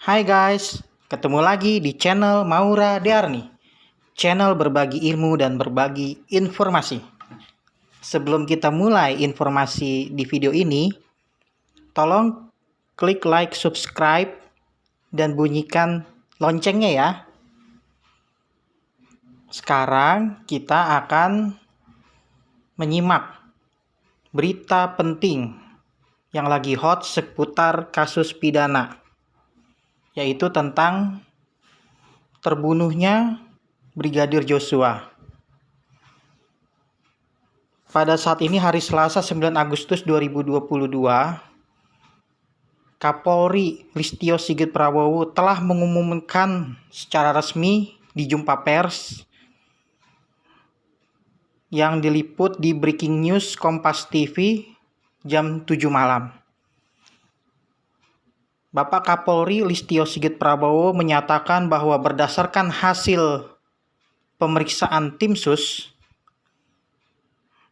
Hai guys, ketemu lagi di channel Maura Dearni, channel berbagi ilmu dan berbagi informasi. Sebelum kita mulai informasi di video ini, tolong klik like, subscribe, dan bunyikan loncengnya ya. Sekarang kita akan menyimak berita penting yang lagi hot seputar kasus pidana, yaitu tentang terbunuhnya Brigadir Joshua. Pada saat ini hari Selasa 9 Agustus 2022, Kapolri Listio Sigit Prabowo telah mengumumkan secara resmi di jumpa pers yang diliput di Breaking News Kompas TV jam 7 malam. Bapak Kapolri Listio Sigit Prabowo menyatakan bahwa berdasarkan hasil pemeriksaan tim sus,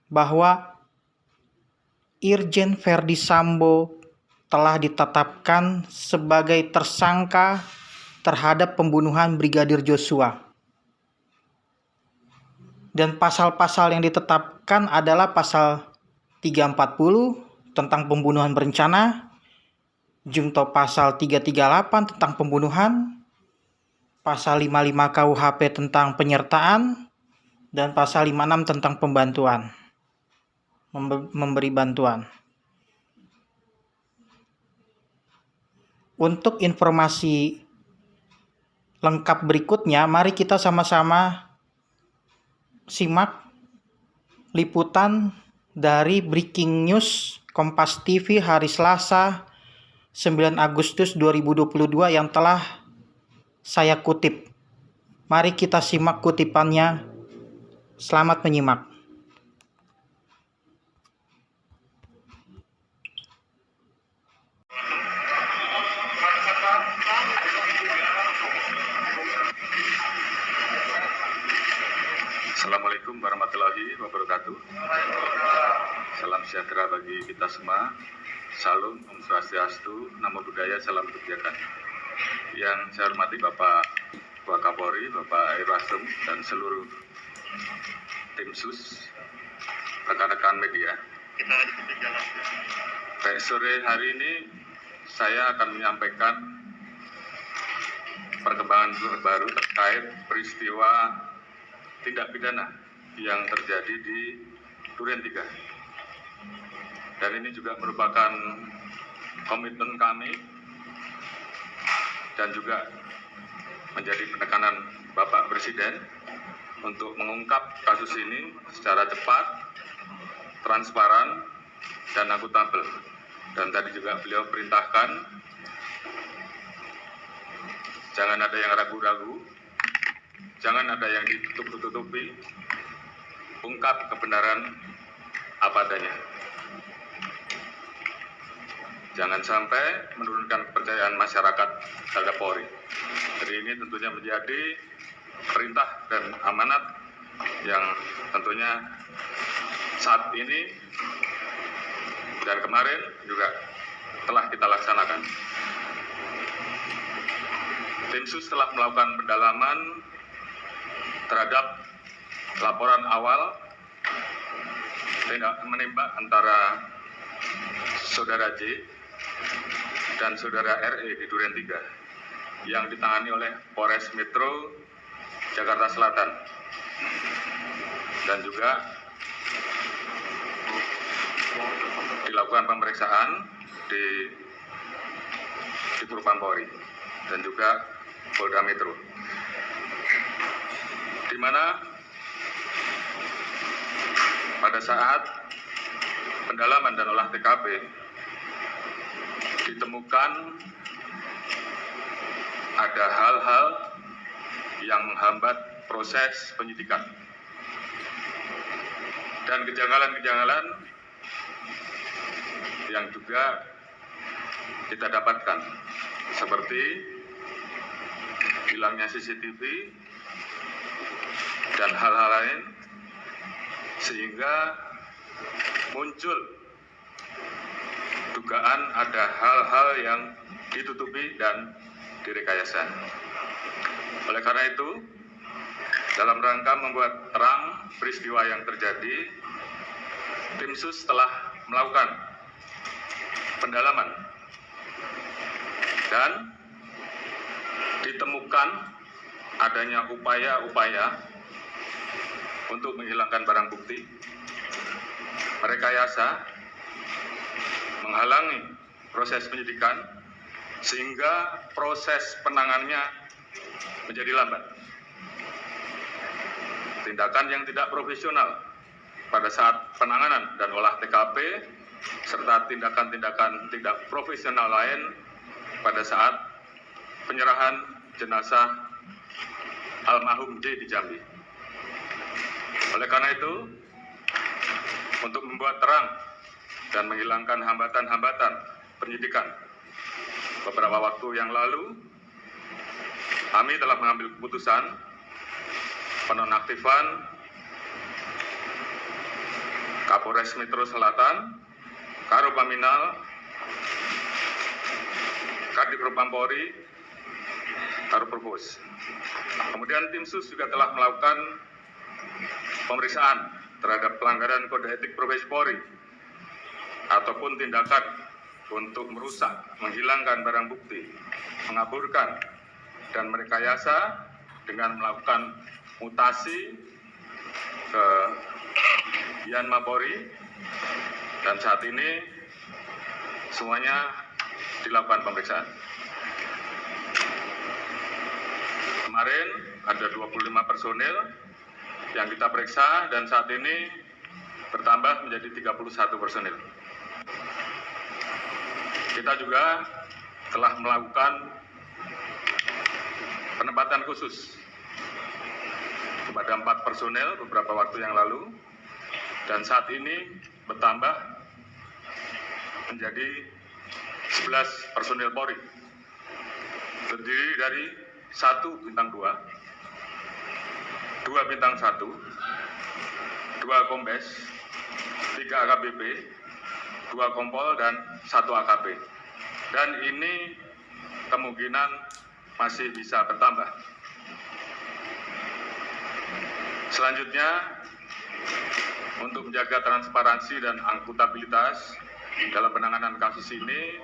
bahwa Irjen Verdi Sambo telah ditetapkan sebagai tersangka terhadap pembunuhan Brigadir Joshua. Dan pasal-pasal yang ditetapkan adalah pasal 340 tentang pembunuhan berencana, junto pasal 338 tentang pembunuhan, pasal 55 KUHP tentang penyertaan, dan pasal 56 tentang pembantuan, memberi bantuan. Untuk informasi lengkap berikutnya, mari kita sama-sama simak liputan dari Breaking News Kompas TV hari Selasa 9 Agustus 2022 yang telah saya kutip. Mari kita simak kutipannya. Selamat menyimak. Assalamualaikum warahmatullahi wabarakatuh. Salam sejahtera bagi kita semua. Salam Om Swastiastu, Namo Buddhaya, Salam Kebijakan. Yang saya hormati Bapak Wakapolri, Bapak Irwasum, dan seluruh tim sus, rekan-rekan media. Baik, sore hari ini saya akan menyampaikan perkembangan terbaru terkait peristiwa tindak pidana yang terjadi di Duren 3. Dan ini juga merupakan komitmen kami dan juga menjadi penekanan Bapak Presiden untuk mengungkap kasus ini secara cepat, transparan, dan akuntabel. Dan tadi juga beliau perintahkan jangan ada yang ragu-ragu, jangan ada yang ditutup-tutupi, ungkap kebenaran apa adanya. Jangan sampai menurunkan kepercayaan masyarakat terhadap Polri. Jadi ini tentunya menjadi perintah dan amanat yang tentunya saat ini dan kemarin juga telah kita laksanakan. Tim sus telah melakukan pendalaman terhadap laporan awal menembak antara Saudara J dan Saudara RE di Duren 3 yang ditangani oleh Polres Metro Jakarta Selatan, dan juga dilakukan pemeriksaan di Propam-Polri dan juga Polda Metro, di mana pada saat pendalaman dan olah TKP ditemukan ada hal-hal yang menghambat proses penyidikan dan kejanggalan-kejanggalan yang juga kita dapatkan, seperti hilangnya CCTV dan hal-hal lain, sehingga muncul dugaan ada hal-hal yang ditutupi dan direkayasa. Oleh karena itu, dalam rangka membuat terang peristiwa yang terjadi, tim sus telah melakukan pendalaman dan ditemukan adanya upaya-upaya untuk menghilangkan barang bukti, merekayasa, menghalangi proses penyidikan, sehingga proses penanganannya menjadi lambat. Tindakan yang tidak profesional pada saat penanganan dan olah TKP, serta tindakan-tindakan tidak profesional lain pada saat penyerahan jenazah almarhum D di Jambi. Oleh karena itu, untuk membuat terang dan menghilangkan hambatan-hambatan penyidikan, beberapa waktu yang lalu kami telah mengambil keputusan penonaktifan Kapolres Metro Selatan, Karopaminal, Kadifropam Polri, Karoprovos. Kemudian tim sus juga telah melakukan pemeriksaan terhadap pelanggaran kode etik profesi Polri ataupun tindakan untuk merusak, menghilangkan barang bukti, mengaburkan, dan merekayasa dengan melakukan mutasi ke Yanma Polri, dan saat ini semuanya dilakukan pemeriksaan. Kemarin ada 25 personil yang kita periksa dan saat ini bertambah menjadi 31 personil. Kita juga telah melakukan penempatan khusus kepada 4 personil beberapa waktu yang lalu, dan saat ini bertambah menjadi 11 personil Polri, terdiri dari 1 bintang 2, 2 bintang 1, 2 kombes, 3 AKBP, 2 kompol, dan 1 AKP. Dan ini kemungkinan masih bisa bertambah. Selanjutnya, untuk menjaga transparansi dan akuntabilitas dalam penanganan kasus ini,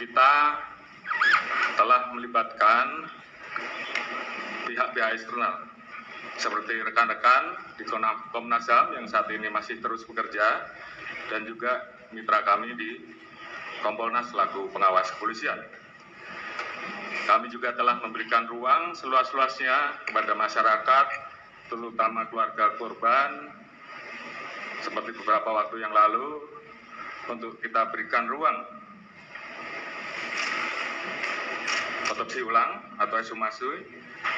kita telah melibatkan pihak-pihak eksternal seperti rekan-rekan di Komnas HAM yang saat ini masih terus bekerja, dan juga mitra kami di Kompolnas selaku pengawas kepolisian. Kami juga telah memberikan ruang seluas-luasnya kepada masyarakat, terutama keluarga korban, seperti beberapa waktu yang lalu, untuk kita berikan ruang otopsi ulang atau ekshumasi,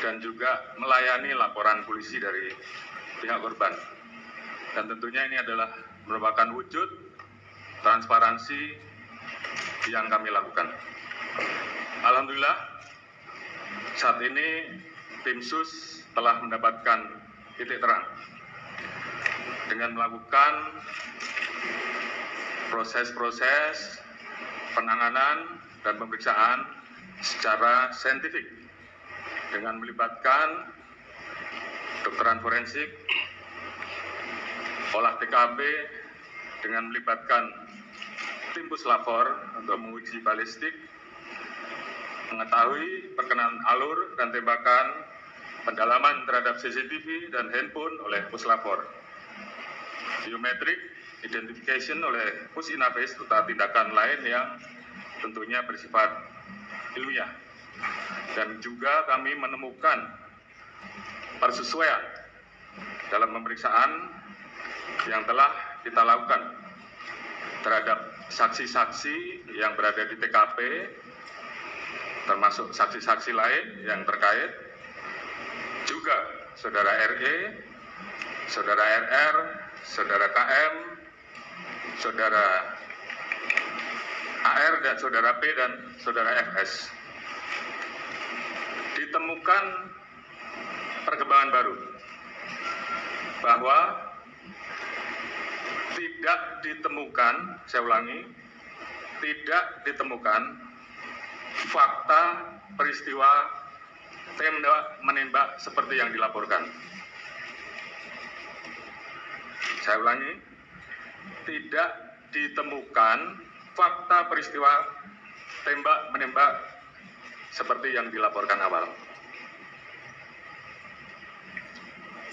dan juga melayani laporan polisi dari pihak korban. Dan tentunya ini adalah merupakan wujud transparansi yang kami lakukan. Alhamdulillah, saat ini tim sus telah mendapatkan titik terang dengan melakukan proses-proses penanganan dan pemeriksaan secara saintifik dengan melibatkan kedokteran forensik, olah TKP, dengan melibatkan tim puslapor untuk menguji balistik, mengetahui perkenaan alur dan tembakan, pendalaman terhadap CCTV dan handphone oleh puslapor, biometrik, identification oleh Pusinafis, serta tindakan lain yang tentunya bersifat ilmiah. Dan juga kami menemukan persesuaian dalam pemeriksaan yang telah kita lakukan terhadap saksi-saksi yang berada di TKP, termasuk saksi-saksi lain yang terkait, juga saudara RE, saudara RR, saudara KM, saudara AR, dan saudara P, dan saudara FS. Ditemukan perkembangan baru bahwa tidak ditemukan, saya ulangi, tidak ditemukan fakta peristiwa tembak menembak seperti yang dilaporkan. Saya ulangi, tidak ditemukan fakta peristiwa tembak menembak seperti yang dilaporkan awal.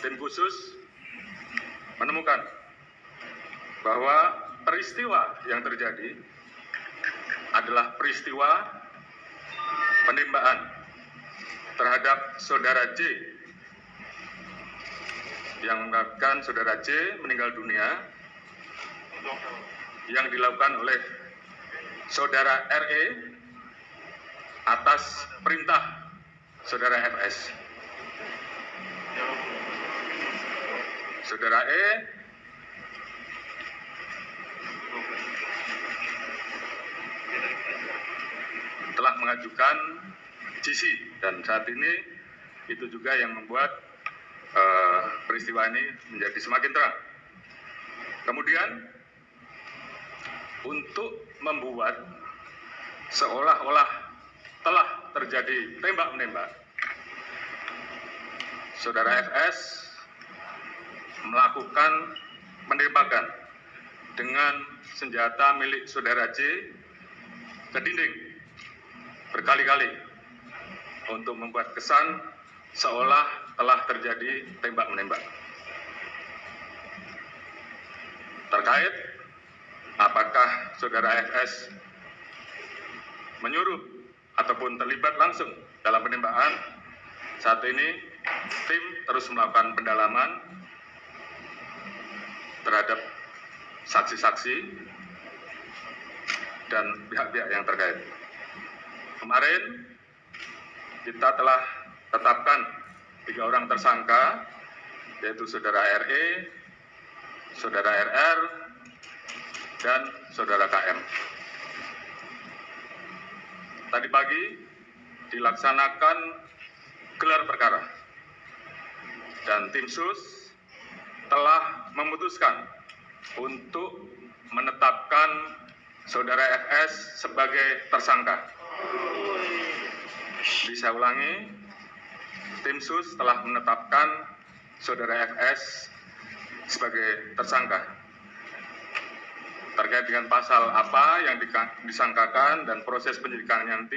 Tim khusus menemukan bahwa peristiwa yang terjadi adalah peristiwa penembakan terhadap saudara J yang mengakibatkan saudara J meninggal dunia yang dilakukan oleh saudara RE atas perintah saudara FS. Saudara E telah mengajukan GC dan saat ini itu juga yang membuat peristiwa ini menjadi semakin terang. Kemudian untuk membuat seolah-olah telah terjadi tembak-menembak, saudara FS melakukan penembakan dengan senjata milik saudara J ke dinding berkali-kali untuk membuat kesan seolah telah terjadi tembak-menembak. Terkait apakah saudara FS menyuruh ataupun terlibat langsung dalam penembakan, saat ini tim terus melakukan pendalaman terhadap saksi-saksi dan pihak-pihak yang terkait. Kemarin kita telah tetapkan 3 orang tersangka, yaitu saudara RE, saudara RR, dan saudara KM. Tadi pagi dilaksanakan gelar perkara dan tim sus telah memutuskan untuk menetapkan saudara FS sebagai tersangka. Bisa ulangi, tim sus telah menetapkan saudara FS sebagai tersangka. Terkait dengan pasal apa yang disangkakan dan proses penyidikannya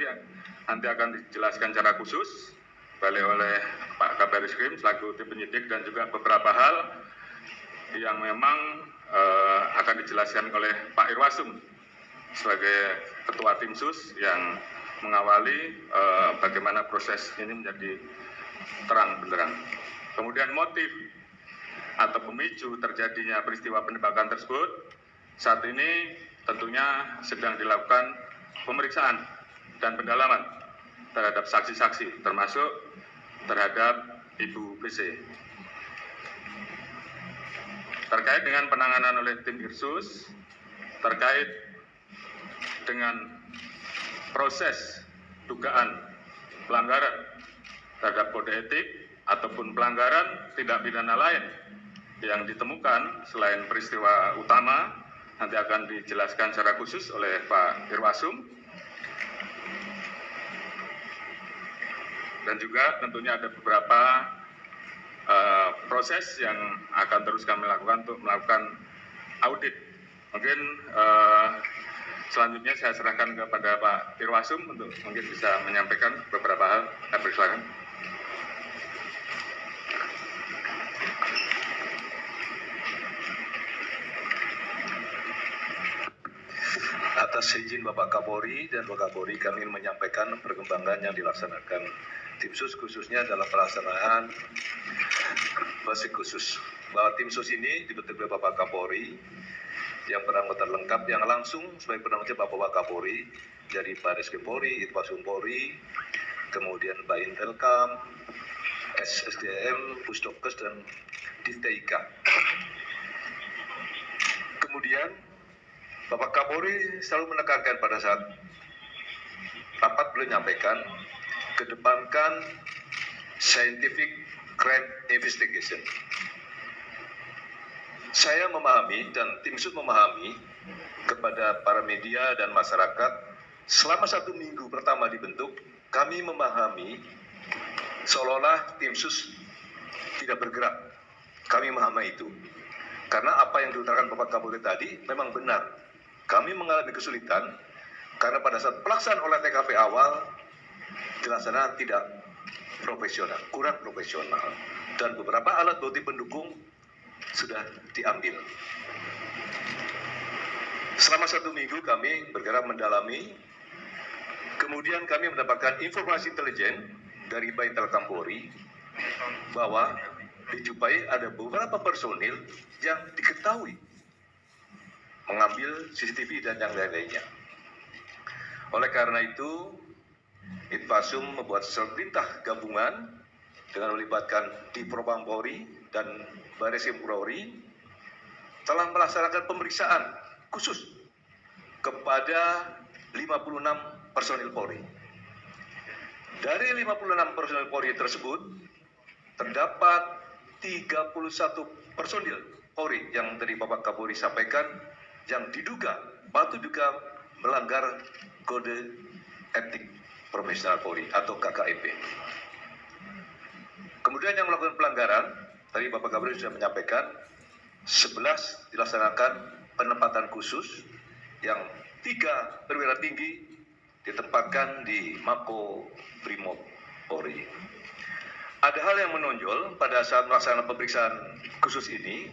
nanti akan dijelaskan secara khusus oleh Pak Kabar Eskrim selaku tim penyidik dan juga beberapa hal yang memang akan dijelaskan oleh Pak Irwasum sebagai ketua tim sus yang mengawali bagaimana proses ini menjadi terang benderang. Kemudian motif atau pemicu terjadinya peristiwa penembakan tersebut saat ini tentunya sedang dilakukan pemeriksaan dan pendalaman terhadap saksi-saksi termasuk terhadap Ibu BC. Terkait dengan penanganan oleh tim Irsus terkait dengan proses dugaan pelanggaran terhadap kode etik ataupun pelanggaran tindak pidana lain yang ditemukan selain peristiwa utama nanti akan dijelaskan secara khusus oleh Pak Irwasum. Dan juga tentunya ada beberapa proses yang akan terus kami lakukan untuk melakukan audit. Mungkin selanjutnya saya serahkan kepada Pak Irwasum untuk mungkin bisa menyampaikan beberapa hal. Saya persilakan. Atas izin Bapak Kapolri dan Bapak Kapolri, kami menyampaikan perkembangan yang dilaksanakan tim sus khususnya dalam pelaksanaan basic khusus. Bahwa tim sus ini dibentuk oleh Bapak Kapolri yang beranggota lengkap yang langsung sebagai penanggung jawab Bapak Kapolri dari Bareskrim Polri, Itwasum Polri, kemudian Pak Intelkam, SSDM, Pusdokes dan DTIK. Kemudian Bapak Kapolri selalu menekankan pada saat rapat beliau menyampaikan kedepankan scientific crime investigation. Saya memahami dan tim sus memahami kepada para media dan masyarakat selama 1 minggu pertama dibentuk kami memahami seolah-olah tim sus tidak bergerak. Kami memahami itu. Karena apa yang diutarakan Bapak Kapolri tadi memang benar. Kami mengalami kesulitan karena pada saat pelaksanaan olah TKP awal dilaksanakan tidak profesional, kurang profesional. Dan beberapa alat bukti pendukung sudah diambil. Selama 1 minggu kami bergerak mendalami, kemudian kami mendapatkan informasi intelijen dari Baintel Kapolri bahwa dijumpai ada beberapa personil yang diketahui mengambil CCTV dan yang lain-lainnya. Oleh karena itu, Itfasum membuat surat perintah gabungan dengan melibatkan Divpropam Polri dan Bareskrim Polri telah melaksanakan pemeriksaan khusus kepada 56 personil Polri. Dari 56 personil Polri tersebut, terdapat 31 personil Polri yang dari Bapak Kapolri sampaikan yang diduga patut juga melanggar kode etik profesional Polri atau KKEP. Kemudian yang melakukan pelanggaran, tadi Bapak Kapolri sudah menyampaikan 11 dilaksanakan penempatan khusus yang 3 perwira tinggi ditempatkan di Mako Brimob Polri. Ada hal yang menonjol pada saat melaksanakan pemeriksaan khusus ini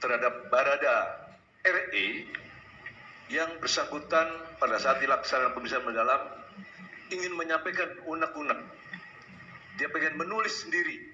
terhadap Barada RE yang bersangkutan pada saat dilaksanakan pemeriksaan mendalam ingin menyampaikan unek-unek. Dia pengen menulis sendiri